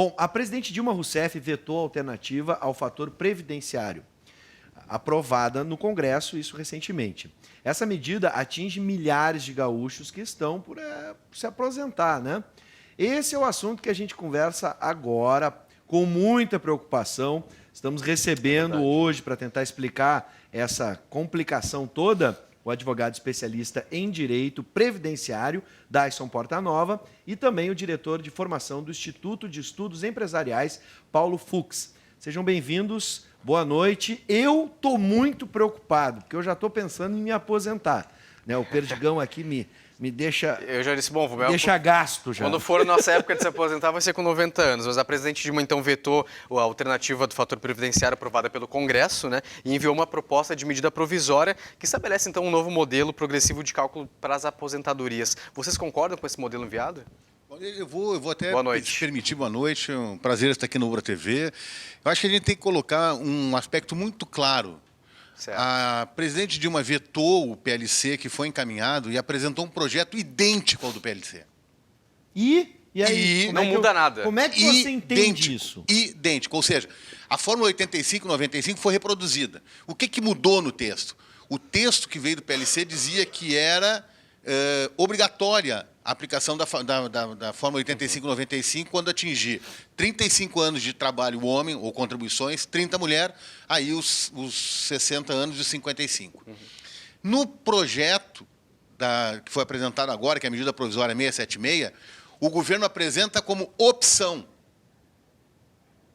Bom, a presidente Dilma Rousseff vetou a alternativa ao fator previdenciário, aprovada no Congresso, isso recentemente. Essa medida atinge milhares de gaúchos que estão por se aposentar, né? Esse é o assunto que a gente conversa agora, com muita preocupação. Estamos recebendo hoje, para tentar explicar essa complicação toda, o advogado especialista em direito previdenciário, Dayson Portanova, e também o diretor de formação do Instituto de Estudos Empresariais, Paulo Fux. Sejam bem-vindos, boa noite. Eu estou muito preocupado, porque eu já estou pensando em me aposentar, né? O Perdigão aqui me deixa... Eu já disse, bom, deixa gasto já. Quando for a nossa época de se aposentar, vai ser com 90 anos. Mas a presidente Dilma, então, vetou a alternativa do fator previdenciário aprovada pelo Congresso, né? E enviou uma proposta de medida provisória que estabelece, então, um novo modelo progressivo de cálculo para as aposentadorias. Vocês concordam com esse modelo enviado? Eu vou até se permitir, boa noite, é um prazer estar aqui no Ubra TV. Eu acho que a gente tem que colocar um aspecto muito claro. Certo. A presidente Dilma vetou o PLC que foi encaminhado e apresentou um projeto idêntico ao do PLC. E aí? Não muda nada. Como é que você entende isso? Idêntico, ou seja, a fórmula 85-95 foi reproduzida. O que mudou no texto? O texto que veio do PLC dizia que era obrigatória a aplicação da fórmula 85-95 quando atingir 35 anos de trabalho homem ou contribuições, 30 mulher, aí os 60 anos de 55. No projeto que foi apresentado agora, que é a medida provisória 676, o governo apresenta como opção.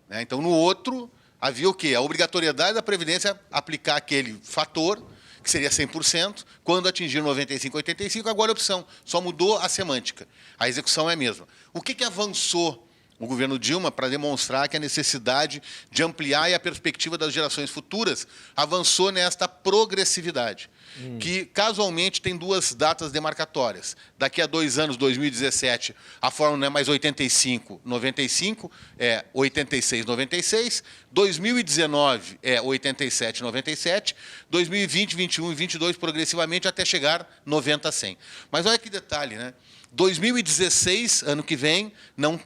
Né? Então, no outro, havia o quê? A obrigatoriedade da Previdência aplicar aquele fator, que seria 100%, quando atingir 95, 85, agora é opção. Só mudou a semântica. A execução é a mesma. O que avançou o governo Dilma para demonstrar que a necessidade de ampliar e a perspectiva das gerações futuras avançou nesta progressividade, que casualmente tem duas datas demarcatórias. Daqui a 2 anos, 2017, a fórmula não é mais 85-95, é 86-96, 2019 é 87-97, 2020, 21 e 22 progressivamente até chegar 90-100. Mas olha que detalhe, né? 2016, ano que vem, não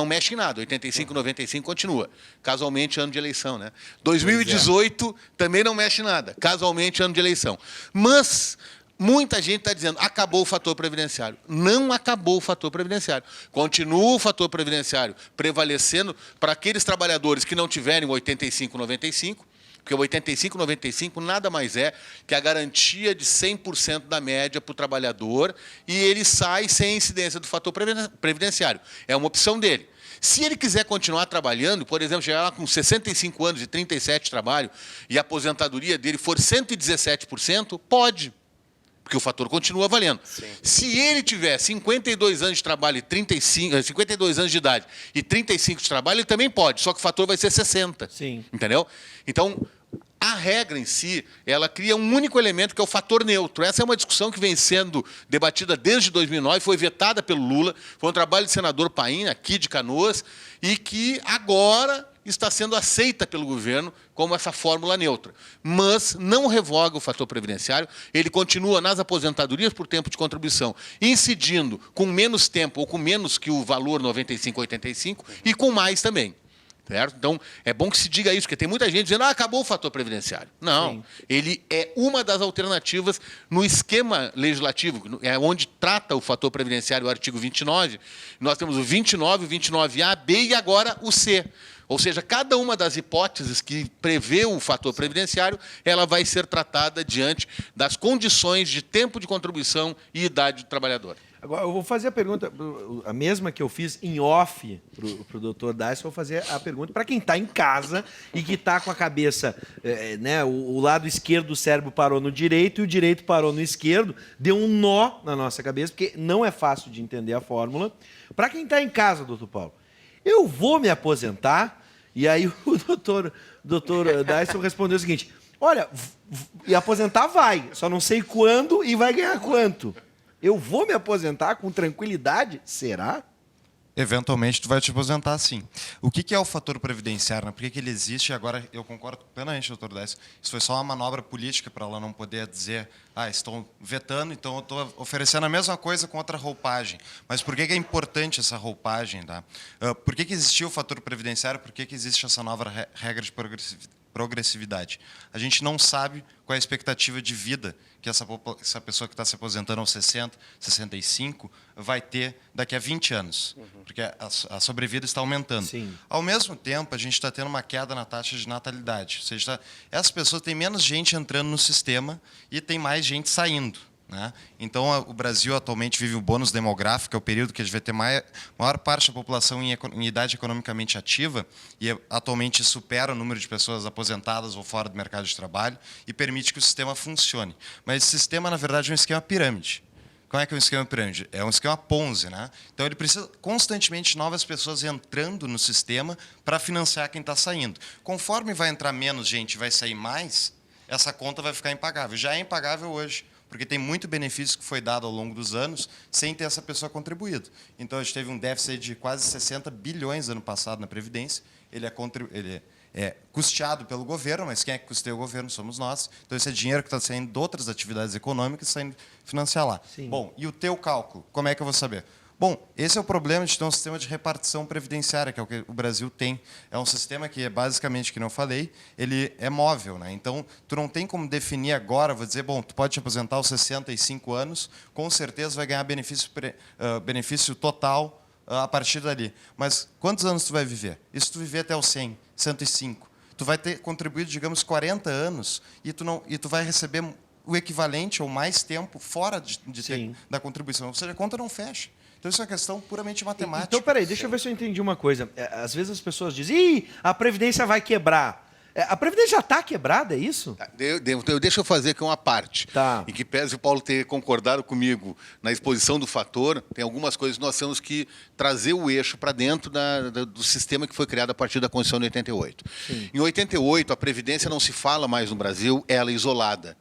mexe em nada. 85, 95 continua. Casualmente, ano de eleição, né? 2018 também não mexe em nada. Casualmente, ano de eleição. Mas muita gente está dizendo, acabou o fator previdenciário. Não acabou o fator previdenciário. Continua o fator previdenciário prevalecendo para aqueles trabalhadores que não tiverem 85, 95, porque o 85-95 nada mais é que a garantia de 100% da média para o trabalhador e ele sai sem incidência do fator previdenciário. É uma opção dele. Se ele quiser continuar trabalhando, por exemplo, chegar lá com 65 anos e 37 de trabalho e a aposentadoria dele for 117%, pode, porque o fator continua valendo. Sim. Se ele tiver 52 anos de trabalho e 52 anos de idade e 35 de trabalho, ele também pode, só que o fator vai ser 60. Sim. Entendeu? Então, a regra em si, ela cria um único elemento, que é o fator neutro. Essa é uma discussão que vem sendo debatida desde 2009, foi vetada pelo Lula, foi um trabalho do senador Paim, aqui de Canoas, e que agora está sendo aceita pelo governo como essa fórmula neutra. Mas não revoga o fator previdenciário, ele continua nas aposentadorias por tempo de contribuição, incidindo com menos tempo ou com menos que o valor 95-85 e com mais também. Certo? Então, é bom que se diga isso, porque tem muita gente dizendo acabou o fator previdenciário. Não, sim, ele é uma das alternativas no esquema legislativo, é onde trata o fator previdenciário, o artigo 29. Nós temos o 29, o 29A, B e agora o C. Ou seja, cada uma das hipóteses que prevê o fator previdenciário, ela vai ser tratada diante das condições de tempo de contribuição e idade do trabalhador. Agora, eu vou fazer a pergunta, a mesma que eu fiz em off para o doutor Dayson, vou fazer a pergunta para quem está em casa e que está com a cabeça, né, o lado esquerdo do cérebro parou no direito e o direito parou no esquerdo, deu um nó na nossa cabeça, porque não é fácil de entender a fórmula. Para quem está em casa, doutor Paulo, eu vou me aposentar, e aí o doutor Dayson respondeu o seguinte, olha, e aposentar vai, só não sei quando e vai ganhar quanto. Eu vou me aposentar com tranquilidade? Será? Eventualmente, tu vai te aposentar, sim. O que é o fator previdenciário? Né? Por que ele existe? Agora, eu concordo plenamente, doutor Décio. Isso foi só uma manobra política para ela não poder dizer estão vetando, então eu estou oferecendo a mesma coisa com outra roupagem. Mas por que é importante essa roupagem? Tá? Por que existiu o fator previdenciário? Por que existe essa nova regra de progressividade? A gente não sabe qual é a expectativa de vida que essa pessoa que está se aposentando aos 60, 65 vai ter daqui a 20 anos, porque a sobrevida está aumentando. Sim. Ao mesmo tempo, a gente está tendo uma queda na taxa de natalidade, ou seja, essas pessoas têm menos gente entrando no sistema e tem mais gente saindo. Né? Então, o Brasil atualmente vive um bônus demográfico, é o período que a gente vai ter maior parte da população em idade economicamente ativa, e atualmente supera o número de pessoas aposentadas ou fora do mercado de trabalho, e permite que o sistema funcione. Mas esse sistema, na verdade, é um esquema pirâmide. Como é que é um esquema pirâmide? É um esquema Ponzi. Né? Então, ele precisa constantemente de novas pessoas entrando no sistema para financiar quem está saindo. Conforme vai entrar menos gente e vai sair mais, essa conta vai ficar impagável. Já é impagável hoje, porque tem muito benefício que foi dado ao longo dos anos sem ter essa pessoa contribuído. Então, a gente teve um déficit de quase 60 bilhões ano passado na Previdência. Ele é custeado pelo governo, mas quem é que custeia o governo somos nós. Então, esse é dinheiro que está saindo de outras atividades econômicas, saindo financiar lá. Sim. Bom, e o teu cálculo? Como é que eu vou saber? Bom, esse é o problema de ter um sistema de repartição previdenciária, que é o que o Brasil tem. É um sistema que, basicamente, que não falei, ele é móvel. Né? Então, tu não tem como definir agora, vou dizer, bom, tu pode te aposentar aos 65 anos, com certeza vai ganhar benefício total a partir dali. Mas quantos anos tu vai viver? E se tu viver até os 100, 105? Tu vai ter contribuído, digamos, 40 anos e tu vai receber o equivalente ou mais tempo fora da contribuição. Ou seja, a conta não fecha. Então, isso é uma questão puramente matemática. Então, peraí, deixa eu ver se eu entendi uma coisa. Às vezes as pessoas dizem, ih, a Previdência vai quebrar. A Previdência já está quebrada, é isso? Deixa eu fazer aqui uma parte. Tá. Em que pese o Paulo ter concordado comigo na exposição do fator, tem algumas coisas que nós temos que trazer o eixo para dentro do sistema que foi criado a partir da Constituição de 88. Sim. Em 88, a Previdência não se fala mais no Brasil, ela é isolada.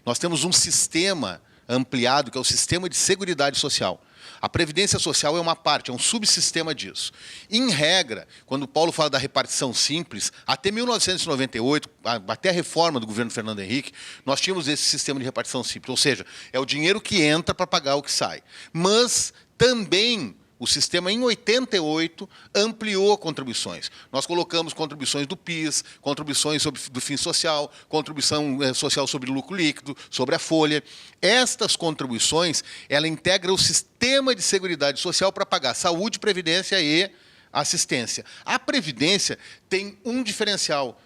Nós temos um sistema ampliado, que é o Sistema de Seguridade Social. A Previdência Social é uma parte, é um subsistema disso. Em regra, quando o Paulo fala da repartição simples, até 1998, até a reforma do governo Fernando Henrique, nós tínhamos esse sistema de repartição simples. Ou seja, é o dinheiro que entra para pagar o que sai. Mas também o sistema, em 88, ampliou contribuições. Nós colocamos contribuições do PIS, contribuições do Fim Social, contribuição social sobre lucro líquido, sobre a folha. Estas contribuições, ela integra o sistema de seguridade social para pagar saúde, previdência e assistência. A Previdência tem um diferencial.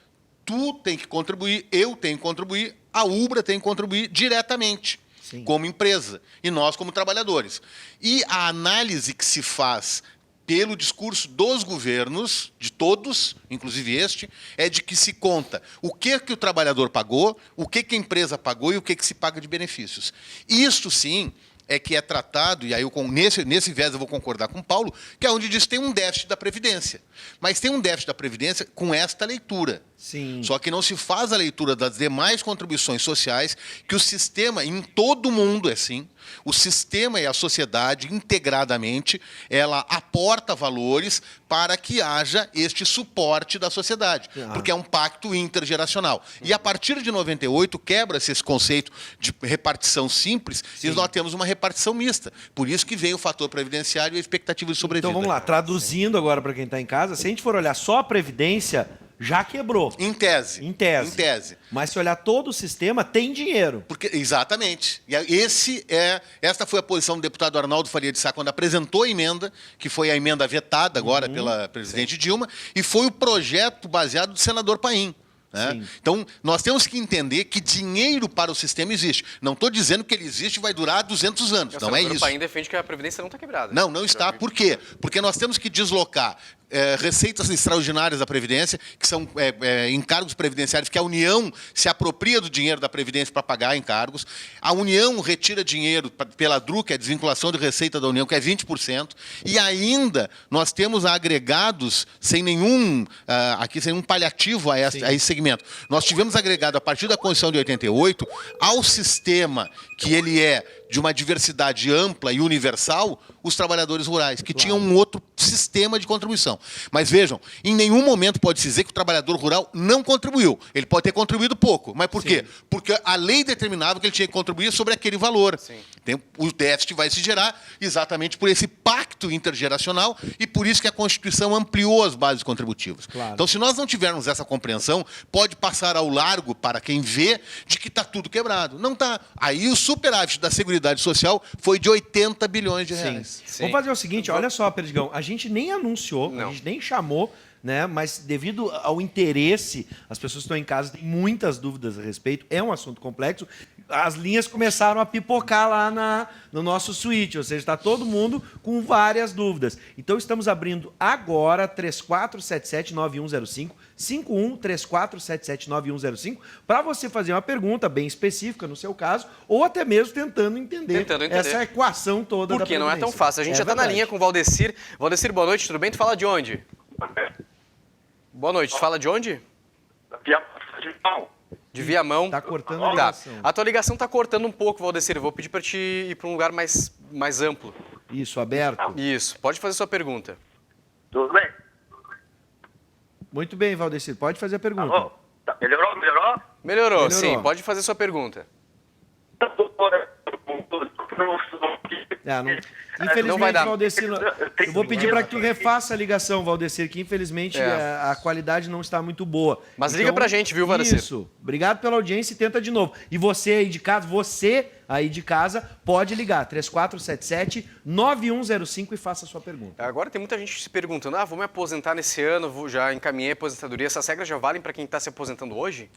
Tu tem que contribuir, eu tenho que contribuir, a UBRA tem que contribuir diretamente. Sim. Como empresa, e nós como trabalhadores. E a análise que se faz pelo discurso dos governos, de todos, inclusive este, é de que se conta o que o trabalhador pagou, o que a empresa pagou e o que se paga de benefícios. Isto, sim, é que é tratado, e aí nesse viés eu vou concordar com o Paulo, que é onde diz que tem um déficit da Previdência. Mas tem um déficit da Previdência com esta leitura. Sim. Só que não se faz a leitura das demais contribuições sociais, que o sistema, em todo o mundo é assim, o sistema e a sociedade, integradamente, ela aporta valores para que haja este suporte da sociedade, porque é um pacto intergeracional. E a partir de 98, quebra-se esse conceito de repartição simples, e nós temos uma repartição mista. Por isso que vem o fator previdenciário e a expectativa de sobrevida. Então vamos lá, traduzindo agora para quem está em casa, se a gente for olhar só a Previdência, já quebrou. Em tese. Em tese. Mas se olhar todo o sistema, tem dinheiro. Exatamente. E esta foi a posição do deputado Arnaldo Faria de Sá quando apresentou a emenda, que foi a emenda vetada agora pela presidente Dilma, e foi o projeto baseado do senador Paim. Né? Então, nós temos que entender que dinheiro para o sistema existe. Não estou dizendo que ele existe e vai durar 200 anos. Não é isso. O Paim defende que a Previdência não está quebrada. Não está. Por quê? Porque nós temos que deslocar receitas extraordinárias da Previdência, que são encargos previdenciários, que a União se apropria do dinheiro da Previdência para pagar encargos. A União retira dinheiro pela DRU, que é a desvinculação de receita da União, que é 20%. E ainda nós temos agregados, sem nenhum paliativo a esse segmento. Nós tivemos agregado, a partir da Constituição de 88, ao sistema que ele é de uma diversidade ampla e universal os trabalhadores rurais, que tinham um outro sistema de contribuição. Mas vejam, em nenhum momento pode se dizer que o trabalhador rural não contribuiu. Ele pode ter contribuído pouco. Mas por quê? Porque a lei determinava que ele tinha que contribuir sobre aquele valor. O déficit vai se gerar exatamente por esse pacto intergeracional e por isso que a Constituição ampliou as bases contributivas. Então, se nós não tivermos essa compreensão, pode passar ao largo para quem vê de que está tudo quebrado. Não está. Aí o superávit da Seguridade Social foi de 80 bilhões de reais. Vamos fazer o seguinte, olha só, Perdigão, a gente nem anunciou, a gente nem chamou, né? Mas devido ao interesse, as pessoas que estão em casa têm muitas dúvidas a respeito, é um assunto complexo, as linhas começaram a pipocar lá no nosso suíte, ou seja, está todo mundo com várias dúvidas. Então estamos abrindo agora 3477-9105, 51-3477-9105, para você fazer uma pergunta bem específica no seu caso, ou até mesmo tentando entender. Essa equação toda da Porque não é tão Previdência. fácil. A gente já está na linha com o Valdecir. Valdecir, boa noite, tudo bem? Tu fala de onde? Boa noite, tu fala de onde? De Viamão. Está cortando a ligação. A tua ligação está cortando um pouco, Valdecir. Eu vou pedir para te ir para um lugar mais amplo. Isso, aberto. Isso, pode fazer sua pergunta. Tudo bem? Muito bem, Valdecir, pode fazer a pergunta. Alô? Tá, melhorou? Melhorou, sim, pode fazer sua pergunta. Infelizmente, não vai dar. Valdecir, eu vou pedir para que tu refaça a ligação, Valdecir, que infelizmente a qualidade não está muito boa. Mas liga pra gente, viu, Valdecir? Isso. Obrigado pela audiência e tenta de novo. E você aí de casa, pode ligar, 3477-9105 e faça a sua pergunta. Agora tem muita gente se perguntando, vou me aposentar nesse ano, já encaminhei a aposentadoria. Essas regras já valem para quem está se aposentando hoje?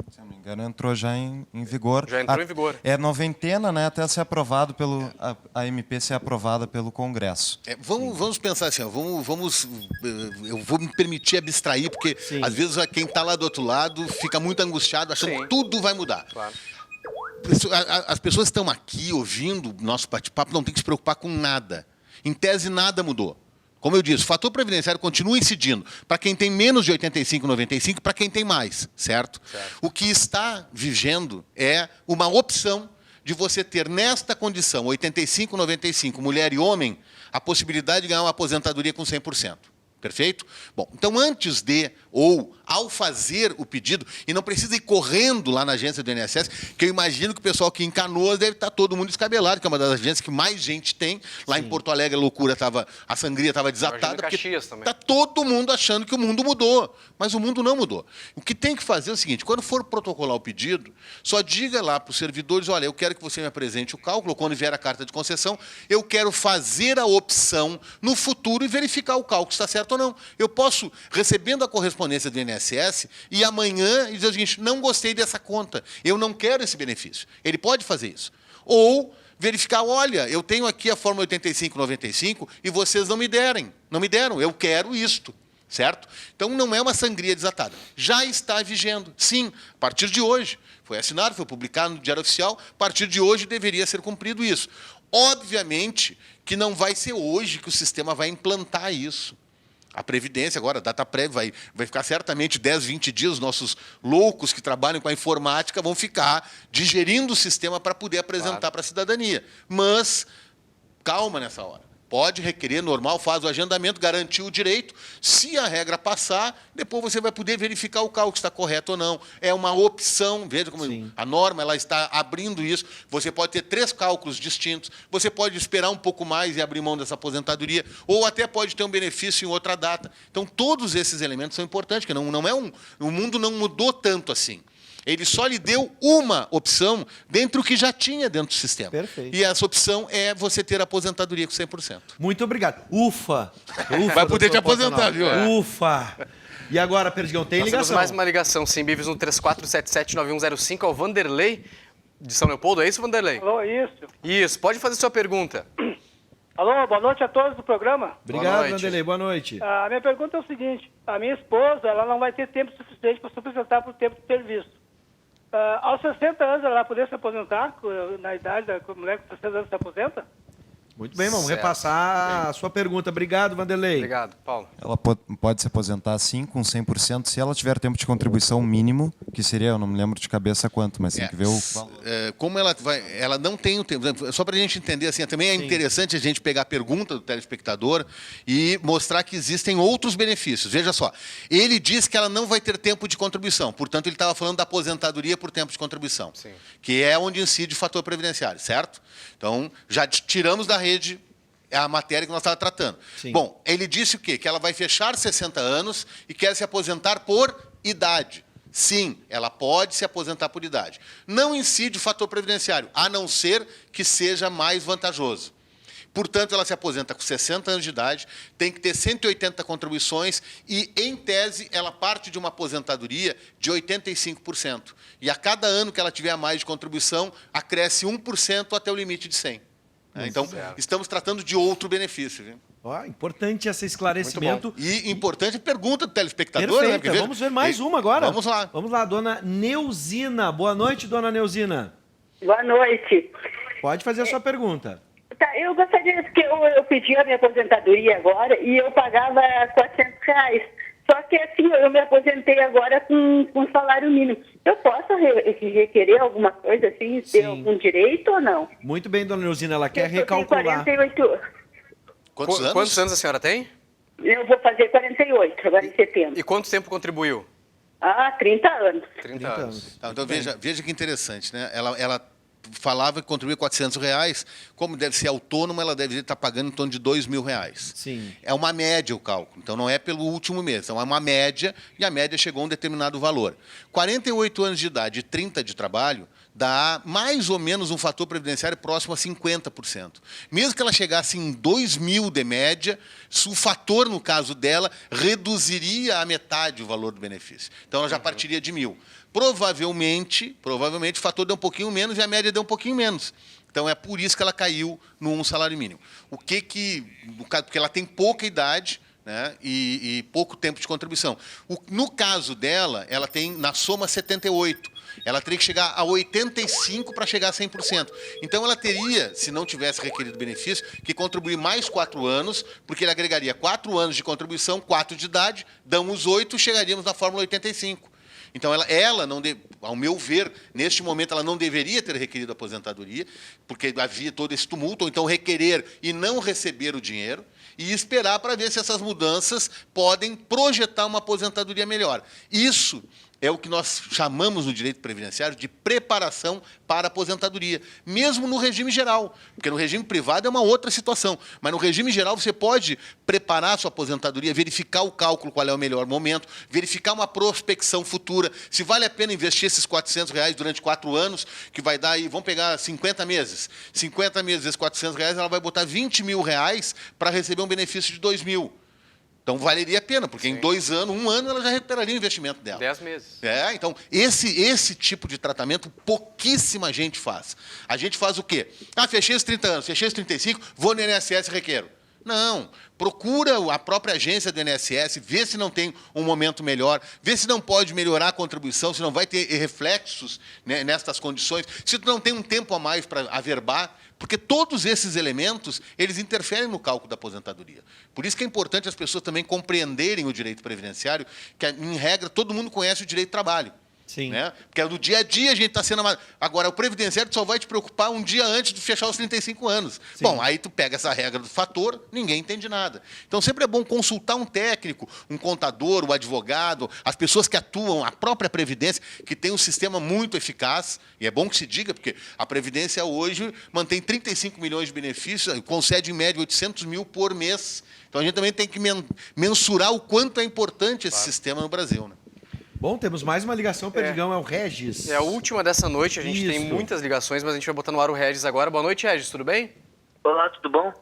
Se não me engano, entrou já em vigor. Já entrou em vigor. É noventena, né? Até ser aprovado a MP ser aprovada pelo Congresso. Vamos pensar assim, ó, eu vou me permitir abstrair, porque às vezes quem está lá do outro lado fica muito angustiado, achando que tudo vai mudar. Claro. As pessoas que estão aqui ouvindo o nosso bate-papo não tem que se preocupar com nada. Em tese, nada mudou. Como eu disse, o fator previdenciário continua incidindo para quem tem menos de 85,95 e para quem tem mais, certo? O que está vigendo é uma opção de você ter nesta condição, 85,95, mulher e homem, a possibilidade de ganhar uma aposentadoria com 100%. Perfeito? Bom, então antes de, ou ao fazer o pedido, e não precisa ir correndo lá na agência do INSS, que eu imagino que o pessoal aqui em Canoas deve estar todo mundo descabelado, que é uma das agências que mais gente tem. Lá em Porto Alegre a loucura a sangria estava desatada, porque está todo mundo achando que o mundo mudou. Mas o mundo não mudou. O que tem que fazer é o seguinte, quando for protocolar o pedido, só diga lá para os servidores, olha, eu quero que você me apresente o cálculo, quando vier a carta de concessão, eu quero fazer a opção no futuro e verificar o cálculo, se está certo ou não. Eu posso, recebendo a correspondência do INSS, e amanhã dizer o seguinte, não gostei dessa conta, eu não quero esse benefício. Ele pode fazer isso. Ou verificar, olha, eu tenho aqui a fórmula 8595 e vocês não me deram, eu quero isto. Certo? Então, não é uma sangria desatada. Já está vigendo. Sim, a partir de hoje. Foi assinado, foi publicado no Diário Oficial. A partir de hoje deveria ser cumprido isso. Obviamente que não vai ser hoje que o sistema vai implantar isso. A Previdência, agora, a data prévia, vai ficar certamente 10, 20 dias. Os nossos loucos que trabalham com a informática vão ficar digerindo o sistema para poder apresentar para a cidadania. Mas, calma nessa hora. Pode requerer, normal, faz o agendamento, garantir o direito. Se a regra passar, depois você vai poder verificar o cálculo, se está correto ou não. É uma opção, veja como a norma ela está abrindo isso. Você pode ter 3 cálculos distintos, você pode esperar um pouco mais e abrir mão dessa aposentadoria, ou até pode ter um benefício em outra data. Então, todos esses elementos são importantes, porque o mundo não mudou tanto assim. Ele só lhe deu uma opção dentro do que já tinha dentro do sistema. Perfeito. E essa opção é você ter aposentadoria com 100%. Muito obrigado. Ufa! Vai poder te aposentar, viu? Ufa! E agora, Perdigão, tem ligação? Temos mais uma ligação, sim, Bives, no 3477-9105, ao Vanderlei, de São Leopoldo. É isso, Vanderlei? Alô, isso. Isso, pode fazer sua pergunta. Alô, boa noite a todos do programa. Obrigado, Vanderlei, boa noite. A minha pergunta é o seguinte, a minha esposa, ela não vai ter tempo suficiente para se aposentar por tempo de serviço. Aos 60 anos ela vai poder se aposentar, na idade da mulher com 60 anos se aposenta? Muito bem, vamos Certo. repassar a sua pergunta. Obrigado, Vanderlei. Obrigado, Paulo. Ela pode se aposentar sim, com 100%, se ela tiver tempo de contribuição mínimo, que seria, eu não me lembro de cabeça quanto, mas tem que ver o valor. Como ela não tem o tempo. Só para a gente entender, assim, também é interessante a gente pegar a pergunta do telespectador e mostrar que existem outros benefícios. Veja só, ele diz que ela não vai ter tempo de contribuição, portanto, ele estava falando da aposentadoria por tempo de contribuição, Sim. que é onde incide o fator previdenciário, certo? Então, já tiramos da rede a matéria que nós estávamos tratando. Sim. Bom, ele disse o quê? Que ela vai fechar 60 anos e quer se aposentar por idade. Sim, ela pode se aposentar por idade. Não incide o fator previdenciário, a não ser que seja mais vantajoso. Portanto, ela se aposenta com 60 anos de idade, tem que ter 180 contribuições e, em tese, ela parte de uma aposentadoria de 85%. E a cada ano que ela tiver a mais de contribuição, acresce 1% até o limite de 100. Então, estamos tratando de outro benefício. Viu? Ó, importante esse esclarecimento. E importante pergunta do telespectador. Perfeita. Né? Porque, Vamos ver mais uma agora. Vamos lá. Vamos lá, dona Neuzina. Boa noite, dona Neuzina. Boa noite. Pode fazer a sua pergunta. Tá, eu gostaria que eu pedi a minha aposentadoria agora e eu pagava R$400. Só que assim, eu me aposentei agora com salário mínimo. Eu posso requerer alguma coisa assim, ter algum direito ou não? Muito bem, dona Neuzina, ela quer Eu tenho recalcular. 48. Quantos anos? A senhora tem? Eu vou fazer 48 agora em setembro. E quanto tempo contribuiu? 30 anos. 30 anos. Tá, então, veja que interessante, né? Ela falava que contribuía R$400, como deve ser autônoma, ela deve estar pagando em torno de R$2.000. Sim. É uma média o cálculo, então não é pelo último mês, então é uma média, e a média chegou a um determinado valor. 48 anos de idade e 30 de trabalho dá mais ou menos um fator previdenciário próximo a 50%. Mesmo que ela chegasse em 2.000 de média, o fator, no caso dela, reduziria a metade o valor do benefício. Então, ela já partiria de 1.000. Provavelmente, o fator deu um pouquinho menos e a média deu um pouquinho menos. Então, é por isso que ela caiu no salário mínimo. Porque ela tem pouca idade, né, e pouco tempo de contribuição. No caso dela, ela tem, na soma, 78. Ela teria que chegar a 85 para chegar a 100%. Então, ela teria, se não tivesse requerido benefício, que contribuir mais 4 anos, porque ele agregaria 4 anos de contribuição, 4 de idade, damos 8, chegaríamos na fórmula 85. Então, ela não ao meu ver, neste momento, ela não deveria ter requerido aposentadoria, porque havia todo esse tumulto, ou então requerer e não receber o dinheiro, e esperar para ver se essas mudanças podem projetar uma aposentadoria melhor. Isso é o que nós chamamos no direito previdenciário de preparação para a aposentadoria, mesmo no regime geral, porque no regime privado é uma outra situação, mas no regime geral você pode preparar a sua aposentadoria, verificar o cálculo, qual é o melhor momento, verificar uma prospecção futura, se vale a pena investir esses R$400 durante 4 anos, que vai dar aí, vamos pegar 50 meses, 50 meses, esses R$400, ela vai botar R$20.000 para receber um benefício de R$2.000. Então, valeria a pena, porque em 2 anos, 1 ano, ela já recuperaria o investimento dela. 10 meses. Então, esse tipo de tratamento, pouquíssima gente faz. A gente faz o quê? Fechei os 30 anos, fechei os 35, vou no INSS e requero. Não. Procura a própria agência do INSS, vê se não tem um momento melhor, vê se não pode melhorar a contribuição, se não vai ter reflexos, né, nestas condições, se tu não tem um tempo a mais para averbar, porque todos esses elementos, eles interferem no cálculo da aposentadoria. Por isso que é importante as pessoas também compreenderem o direito previdenciário, que, em regra, todo mundo conhece o direito do trabalho. Sim. Né? Porque no dia a dia a gente está sendo... Agora, o previdenciário só vai te preocupar um dia antes de fechar os 35 anos. Sim. Bom, aí tu pega essa regra do fator, ninguém entende nada. Então, sempre é bom consultar um técnico, um contador, um advogado, as pessoas que atuam, a própria Previdência, que tem um sistema muito eficaz, e é bom que se diga, porque a Previdência hoje mantém 35 milhões de benefícios, concede em média 800 mil por mês. Então, a gente também tem que mensurar o quanto é importante esse sistema no Brasil, né? Bom, temos mais uma ligação, Perdigão, é o Regis. É a última dessa noite, a gente tem Isso. muitas ligações, mas a gente vai botar no ar o Regis agora. Boa noite, Regis, tudo bem? Olá, tudo bom?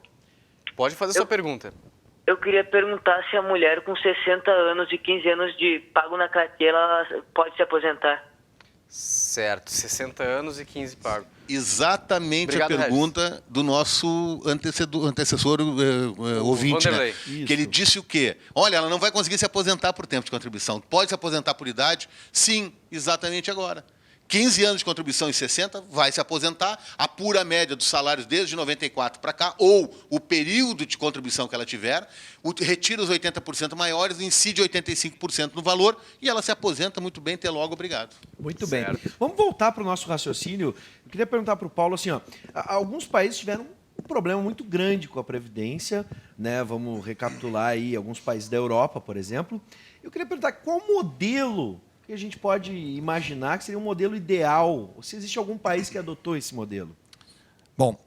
Pode fazer sua pergunta. Eu queria perguntar se a mulher com 60 anos e 15 anos de pago na carteira ela pode se aposentar. Certo, 60 anos e 15 pago. Exatamente. Obrigado, a pergunta do nosso antecessor ouvinte, né? Vanderlei. Isso. Que ele disse o quê? Olha, ela não vai conseguir se aposentar por tempo de contribuição. Pode se aposentar por idade? Sim, exatamente agora. 15 anos de contribuição em 60, vai se aposentar, apura a média dos salários desde 94 para cá, ou o período de contribuição que ela tiver, retira os 80% maiores, incide 85% no valor, e ela se aposenta muito bem, até logo, obrigado. Muito bem. Vamos voltar para o nosso raciocínio. Eu queria perguntar para o Paulo assim, ó, alguns países tiveram um problema muito grande com a Previdência, né? Vamos recapitular aí alguns países da Europa, por exemplo. Eu queria perguntar qual modelo que a gente pode imaginar que seria um modelo ideal, ou se existe algum país que adotou esse modelo. Bom,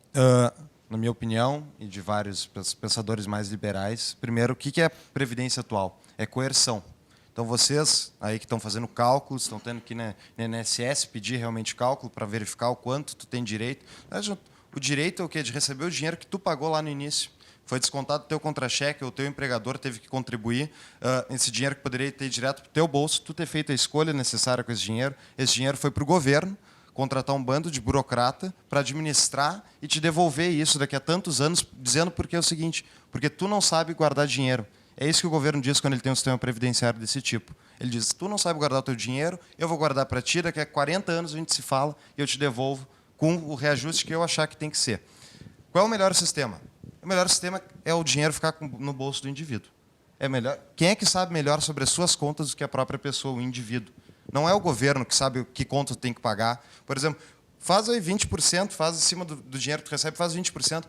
na minha opinião, e de vários pensadores mais liberais, primeiro, o que é previdência atual? É coerção. Então, vocês aí que estão fazendo cálculos, estão tendo que na INSS pedir realmente cálculo para verificar o quanto tu tem direito. O direito é o quê? De receber o dinheiro que tu pagou lá no início. Foi descontado do teu contra-cheque, o teu empregador teve que contribuir, esse dinheiro que poderia ter direto para o teu bolso, tu ter feito a escolha necessária com esse dinheiro foi para o governo, contratar um bando de burocrata para administrar e te devolver isso daqui a tantos anos, dizendo porque é o seguinte, porque tu não sabe guardar dinheiro. É isso que o governo diz quando ele tem um sistema previdenciário desse tipo. Ele diz, tu não sabe guardar o teu dinheiro, eu vou guardar para ti, daqui a 40 anos a gente se fala e eu te devolvo com o reajuste que eu achar que tem que ser. Qual é o melhor sistema? O melhor sistema é o dinheiro ficar no bolso do indivíduo. É melhor. Quem é que sabe melhor sobre as suas contas do que a própria pessoa, o indivíduo? Não é o governo que sabe que conta tem que pagar. Por exemplo, faz aí 20%, faz em cima do dinheiro que tu recebe, faz 20%.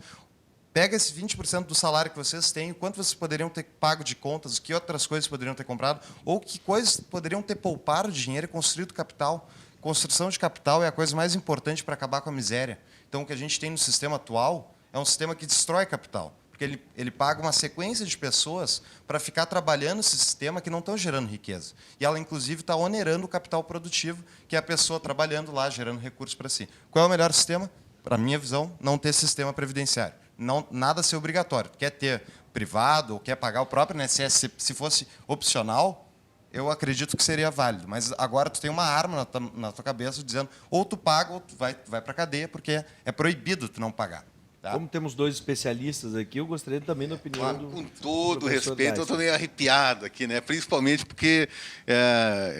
Pega esse 20% do salário que vocês têm, quanto vocês poderiam ter pago de contas, que outras coisas poderiam ter comprado, ou que coisas poderiam ter poupado dinheiro e construído capital. Construção de capital é a coisa mais importante para acabar com a miséria. Então, o que a gente tem no sistema atual é um sistema que destrói capital, porque ele paga uma sequência de pessoas para ficar trabalhando esse sistema que não estão gerando riqueza. E ela, inclusive, está onerando o capital produtivo, que é a pessoa trabalhando lá, gerando recursos para si. Qual é o melhor sistema? Para a minha visão, não ter sistema previdenciário. Não, nada ser obrigatório. Quer ter privado ou quer pagar o próprio INSS, se fosse opcional, eu acredito que seria válido. Mas agora tu tem uma arma na tua cabeça dizendo ou tu paga ou tu vai para a cadeia, porque é proibido tu não pagar. Tá? Como temos dois especialistas aqui, eu gostaria também da opinião do Com todo do professor respeito, eu Dyson. estou meio arrepiado aqui, né? Principalmente porque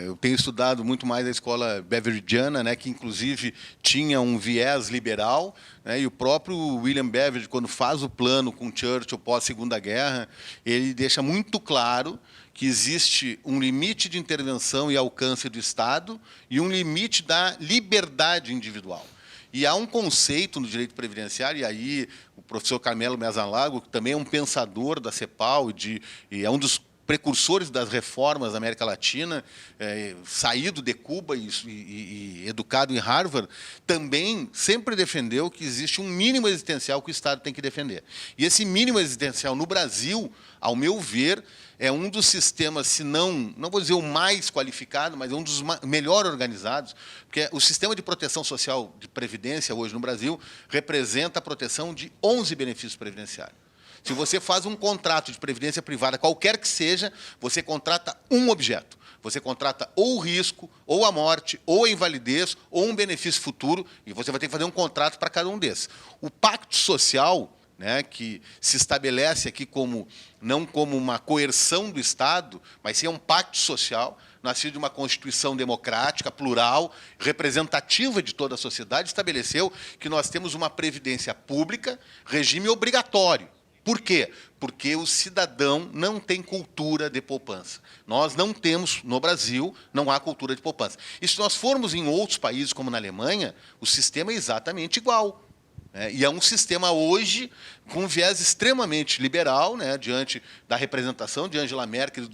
eu tenho estudado muito mais a escola beveridgeana, né? Que inclusive tinha um viés liberal, né? E o próprio William Beveridge, quando faz o plano com Churchill pós-Segunda Guerra, ele deixa muito claro que existe um limite de intervenção e alcance do Estado e um limite da liberdade individual. E há um conceito no direito previdenciário, e aí o professor Carmelo Mezzalago, que também é um pensador da CEPAL e é um dos precursores das reformas da América Latina, saído de Cuba e educado em Harvard, também sempre defendeu que existe um mínimo existencial que o Estado tem que defender. E esse mínimo existencial no Brasil, ao meu ver, é um dos sistemas, se não vou dizer o mais qualificado, mas é um dos melhor organizados, porque o sistema de proteção social de previdência hoje no Brasil representa a proteção de 11 benefícios previdenciários. Se você faz um contrato de previdência privada, qualquer que seja, você contrata um objeto. Você contrata ou o risco, ou a morte, ou a invalidez, ou um benefício futuro, e você vai ter que fazer um contrato para cada um desses. O pacto social, né, que se estabelece aqui não como uma coerção do Estado, mas sim um pacto social, nascido de uma Constituição democrática, plural, representativa de toda a sociedade, estabeleceu que nós temos uma previdência pública, regime obrigatório. Por quê? Porque o cidadão não tem cultura de poupança. Nós não temos, no Brasil, não há cultura de poupança. E se nós formos em outros países, como na Alemanha, o sistema é exatamente igual. E é um sistema hoje com um viés extremamente liberal, né, diante da representação de Angela Merkel,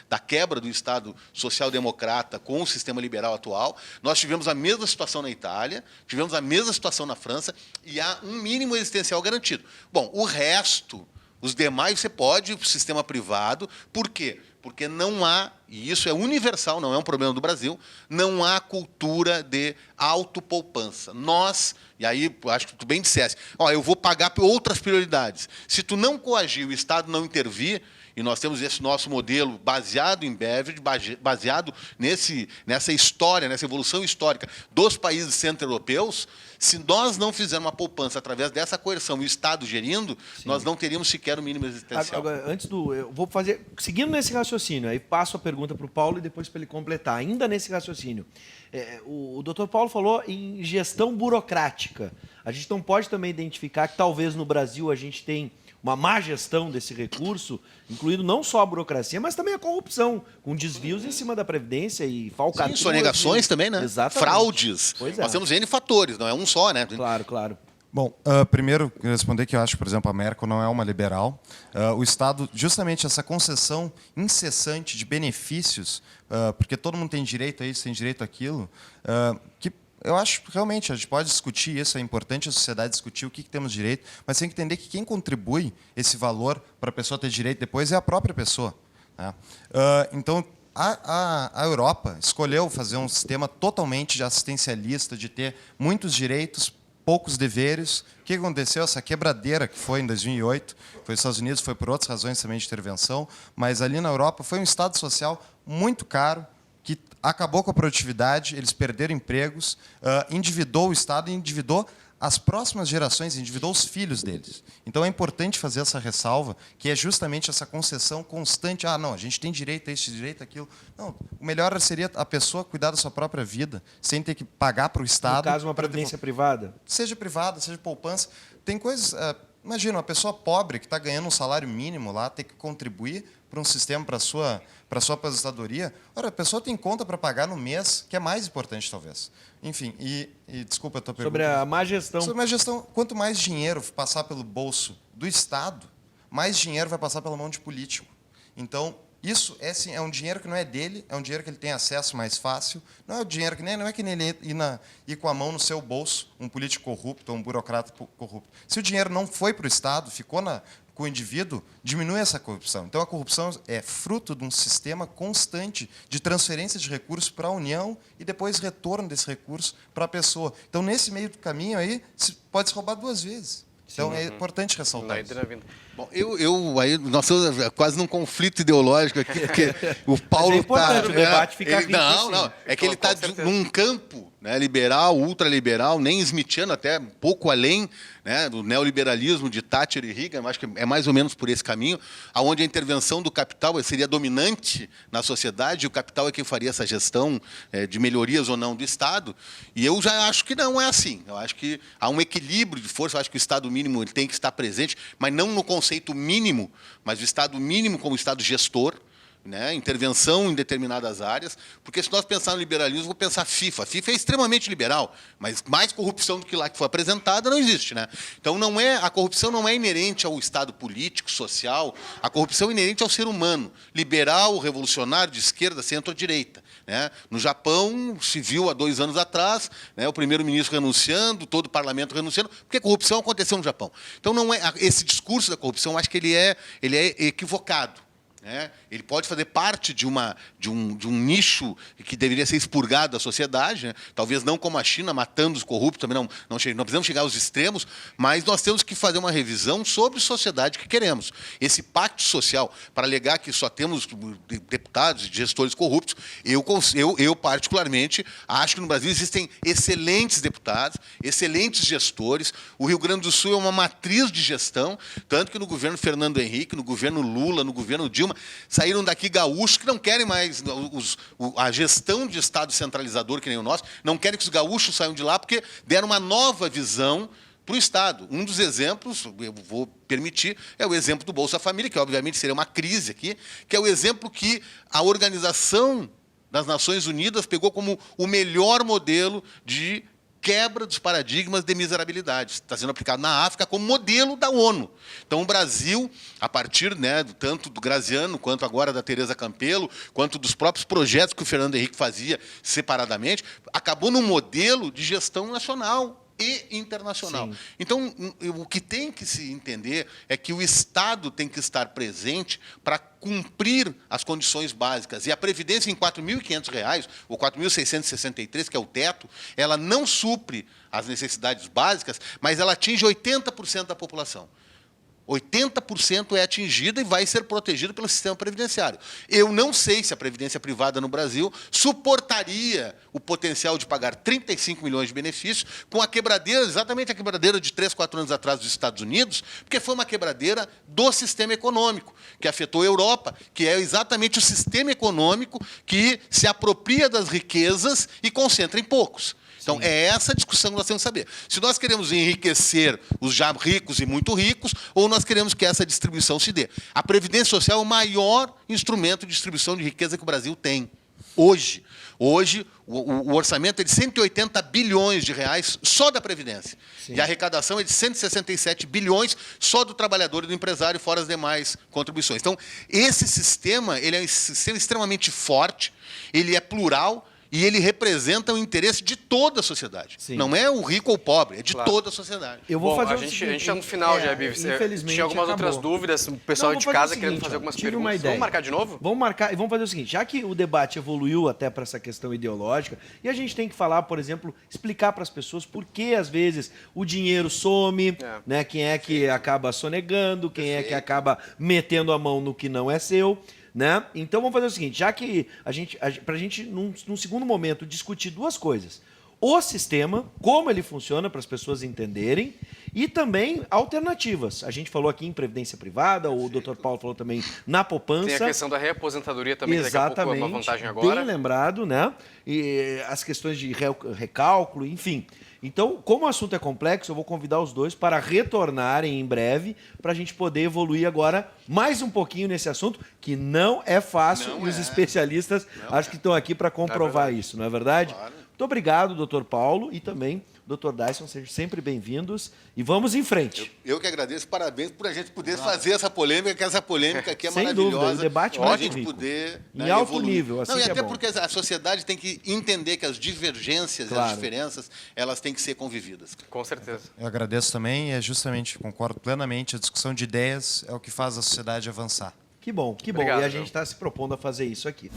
da quebra do Estado social-democrata com o sistema liberal atual. Nós tivemos a mesma situação na Itália, tivemos a mesma situação na França, e há um mínimo existencial garantido. Bom, o resto, os demais, você pode ir para o sistema privado. Por quê? Porque não há, e isso é universal, não é um problema do Brasil, não há cultura de autopoupança. Nós, e aí acho que tu bem dissesse, eu vou pagar por outras prioridades. Se tu não coagir, o Estado não intervir, e nós temos esse nosso modelo baseado em Beveridge, baseado nessa história, nessa evolução histórica dos países centro-europeus. Se nós não fizermos uma poupança através dessa coerção e o Estado gerindo, nós não teríamos sequer o mínimo existencial. Agora, eu vou fazer, seguindo nesse raciocínio, aí passo a pergunta para o Paulo e depois para ele completar. Ainda nesse raciocínio, o doutor Paulo falou em gestão burocrática. A gente não pode também identificar que talvez no Brasil a gente tem uma má gestão desse recurso, incluindo não só a burocracia, mas também a corrupção, com desvios em cima da Previdência e falcatruas. Sim, sonegações também, né? Exatamente. Fraudes. Pois é. Nós temos N fatores, não é um só, né? Claro. Bom, primeiro, responder que eu acho, por exemplo, a Merkel não é uma liberal. O Estado, justamente essa concessão incessante de benefícios, porque todo mundo tem direito a isso, tem direito àquilo, que eu acho que realmente a gente pode discutir isso, é importante a sociedade discutir o que temos direito, mas tem que entender que quem contribui esse valor para a pessoa ter direito depois é a própria pessoa, né? Então, a Europa escolheu fazer um sistema totalmente de assistencialista, de ter muitos direitos, poucos deveres. O que aconteceu? Essa quebradeira que foi em 2008, foi nos Estados Unidos, foi por outras razões também de intervenção, mas ali na Europa foi um Estado social muito caro, que acabou com a produtividade, eles perderam empregos, endividou o Estado, endividou as próximas gerações, endividou os filhos deles. Então é importante fazer essa ressalva, que é justamente essa concessão constante. Não, a gente tem direito a isso, direito àquilo. Não, o melhor seria a pessoa cuidar da sua própria vida, sem ter que pagar para o Estado. No caso, uma previdência privada? Seja privada, seja poupança. Tem coisas... imagina, uma pessoa pobre que está ganhando um salário mínimo lá, ter que contribuir para um sistema, para a sua aposentadoria. Ora, a pessoa tem conta para pagar no mês, que é mais importante, talvez. Enfim, e desculpa a tua pergunta. Sobre a má gestão. Sobre a má gestão, quanto mais dinheiro passar pelo bolso do Estado, mais dinheiro vai passar pela mão de político. Então, isso é um dinheiro que não é dele, é um dinheiro que ele tem acesso mais fácil. Não é o dinheiro que não é que nem ele ir com a mão no seu bolso, um político corrupto ou um burocrata corrupto. Se o dinheiro não foi para o Estado, ficou com o indivíduo, diminui essa corrupção. Então, a corrupção é fruto de um sistema constante de transferência de recursos para a União e depois retorno desse recurso para a pessoa. Então, nesse meio do caminho aí, pode se roubar duas vezes. Então, é importante ressaltar isso. Bom, aí nós estamos quase num conflito ideológico aqui, porque o Paulo é importante o debate ficar rico assim. Não, é que ele está num campo, né, liberal, ultraliberal, nem smithiano, até um pouco além, né, do neoliberalismo de Thatcher e Reagan. Acho que é mais ou menos por esse caminho, onde a intervenção do capital seria dominante na sociedade, e o capital é quem faria essa gestão de melhorias ou não do Estado. E eu já acho que não é assim. Eu acho que há um equilíbrio de força. Eu acho que o Estado mínimo ele tem que estar presente, mas não no conceito mínimo, mas o Estado mínimo como Estado gestor, né, intervenção em determinadas áreas, porque se nós pensarmos no liberalismo, vou pensar FIFA. A FIFA é extremamente liberal, mas mais corrupção do que lá que foi apresentada não existe, né? Então a corrupção não é inerente ao Estado político, social, a corrupção é inerente ao ser humano, liberal, revolucionário, de esquerda, centro-direita, né? No Japão, se viu há 2 anos atrás, né, o primeiro-ministro renunciando, todo o parlamento renunciando, porque a corrupção aconteceu no Japão. Então não é esse discurso da corrupção, eu acho que ele é equivocado. Ele pode fazer parte de um nicho que deveria ser expurgado da sociedade, né? Talvez não como a China, matando os corruptos, também não precisamos chegar aos extremos, mas nós temos que fazer uma revisão sobre a sociedade que queremos. Esse pacto social, para alegar que só temos deputados e gestores corruptos, eu particularmente acho que no Brasil existem excelentes deputados, excelentes gestores. O Rio Grande do Sul é uma matriz de gestão, tanto que no governo Fernando Henrique, no governo Lula, no governo Dilma, saíram daqui gaúchos que não querem mais a gestão de Estado centralizador, que nem o nosso, não querem que os gaúchos saiam de lá, porque deram uma nova visão para o Estado. Um dos exemplos, eu vou permitir, é o exemplo do Bolsa Família, que obviamente seria uma crise aqui, que é o exemplo que a Organização das Nações Unidas pegou como o melhor modelo de quebra dos paradigmas de miserabilidade. Está sendo aplicado na África como modelo da ONU. Então, o Brasil, a partir, né, tanto do Graziano, quanto agora da Tereza Campelo, quanto dos próprios projetos que o Fernando Henrique fazia separadamente, acabou num modelo de gestão nacional e internacional. Sim. Então, o que tem que se entender é que o Estado tem que estar presente para cumprir as condições básicas. E a Previdência em R$ 4.500, ou R$ 4.663, que é o teto, ela não supre as necessidades básicas, mas ela atinge 80% da população. 80% é atingida e vai ser protegida pelo sistema previdenciário. Eu não sei se a previdência privada no Brasil suportaria o potencial de pagar 35 milhões de benefícios com a quebradeira, exatamente a quebradeira de 3, 4 anos atrás dos Estados Unidos, porque foi uma quebradeira do sistema econômico, que afetou a Europa, que é exatamente o sistema econômico que se apropria das riquezas e concentra em poucos. Então, é essa a discussão que nós temos que saber. Se nós queremos enriquecer os já ricos e muito ricos, ou nós queremos que essa distribuição se dê. A Previdência Social é o maior instrumento de distribuição de riqueza que o Brasil tem hoje. Hoje, o orçamento é de 180 bilhões de reais só da Previdência. Sim. E a arrecadação é de 167 bilhões só do trabalhador e do empresário, fora as demais contribuições. Então, esse sistema ele é um sistema extremamente forte, ele é plural, e ele representa o interesse de toda a sociedade. Sim. Não é o rico ou o pobre, é de toda a sociedade. Eu vou fazer a gente está no final, já, Bibi. Infelizmente, tinha algumas outras dúvidas, o pessoal de casa querendo fazer algumas perguntas. Vamos marcar de novo? Vamos marcar e vamos fazer o seguinte, já que o debate evoluiu até para essa questão ideológica, e a gente tem que falar, por exemplo, explicar para as pessoas por que, às vezes, o dinheiro some, né? Quem é que acaba sonegando, quem é que acaba metendo a mão no que não é seu. Né? Então vamos fazer o seguinte, já que para a gente, num segundo momento, discutir duas coisas. O sistema, como ele funciona para as pessoas entenderem, e também alternativas. A gente falou aqui em previdência privada, o Dr. Paulo falou também na poupança. Tem a questão da reaposentadoria também, que daqui a pouco é uma vantagem agora. Bem lembrado, né? E as questões de recálculo, enfim. Então, como o assunto é complexo, eu vou convidar os dois para retornarem em breve, para a gente poder evoluir agora mais um pouquinho nesse assunto, que não é fácil, e os especialistas acho que estão aqui para comprovar isso, não é verdade? Claro. Muito obrigado, doutor Paulo, e também doutor Dyson, sejam sempre bem-vindos e vamos em frente. Eu que agradeço, parabéns por a gente poder fazer essa polêmica, que essa polêmica aqui é sem maravilhosa. Dúvida, o debate para muito a gente rico. Poder em alto evoluir. Nível, assim não, e que até é bom. Porque a sociedade tem que entender que as divergências e as diferenças, elas têm que ser convividas. Com certeza. Eu agradeço também e justamente concordo plenamente, a discussão de ideias é o que faz a sociedade avançar. Que bom, que bom. Obrigado, e a gente está se propondo a fazer isso aqui.